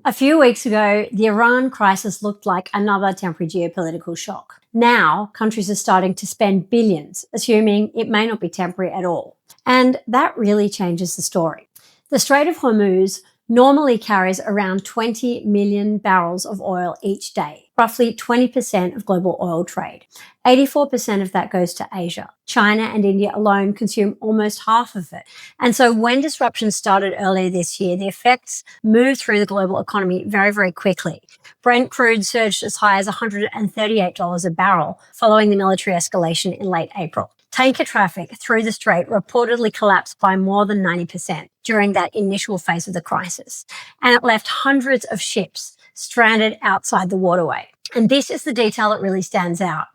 A few weeks ago, the Iran crisis looked like another temporary geopolitical shock. Now, countries are starting to spend billions, assuming it may not be temporary at all. And that really changes the story. The Strait of Hormuz normally carries around 20 million barrels of oil each day, roughly 20% of global oil trade. 84% of that goes to Asia. China and India alone consume almost half of it. And so when disruptions started earlier this year, the effects moved through the global economy very, very quickly. Brent crude surged as high as $138 a barrel following the military escalation in late April. Tanker traffic through the strait reportedly collapsed by more than 90% during that initial phase of the crisis, and it left hundreds of ships stranded outside the waterway. And this is the detail that really stands out.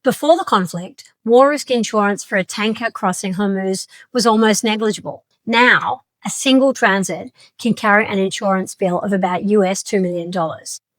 Before the conflict, war risk insurance for a tanker crossing Hormuz was almost negligible. Now, a single transit can carry an insurance bill of about $2 million.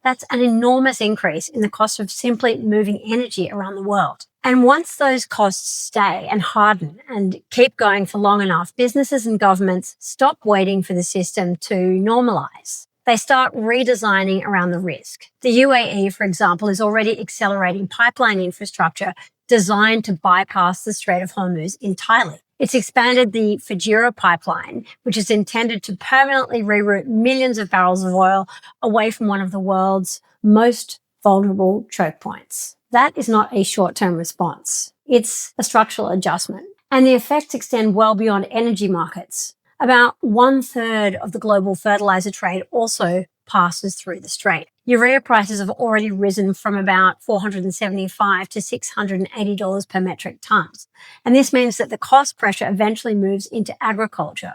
That's an enormous increase in the cost of simply moving energy around the world. And once those costs stay and harden and keep going for long enough, businesses and governments stop waiting for the system to normalize. They start redesigning around the risk. The UAE, for example, is already accelerating pipeline infrastructure designed to bypass the Strait of Hormuz entirely. It's expanded the Fujairah pipeline, which is intended to permanently reroute millions of barrels of oil away from one of the world's most vulnerable choke points. That is not a short-term response. It's a structural adjustment. And the effects extend well beyond energy markets. About 1/3 of the global fertilizer trade also passes through the strait. Urea prices have already risen from about $475 to $680 per metric tons. And this means that the cost pressure eventually moves into agriculture,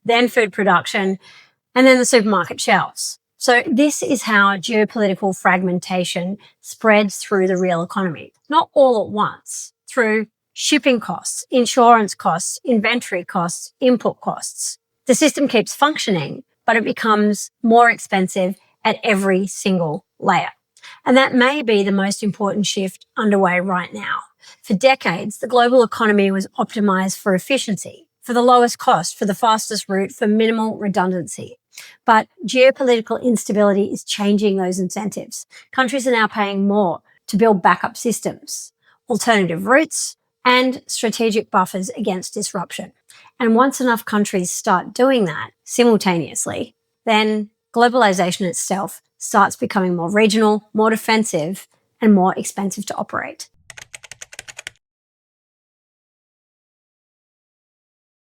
then food production, and then the supermarket shelves. So this is how geopolitical fragmentation spreads through the real economy. Not all at once, through shipping costs, insurance costs, inventory costs, input costs. The system keeps functioning, but it becomes more expensive at every single layer. And that may be the most important shift underway right now. For decades, the global economy was optimized for efficiency, for the lowest cost, for the fastest route, for minimal redundancy. But geopolitical instability is changing those incentives. Countries are now paying more to build backup systems, alternative routes, and strategic buffers against disruption. And once enough countries start doing that simultaneously, then globalization itself starts becoming more regional, more defensive, and more expensive to operate.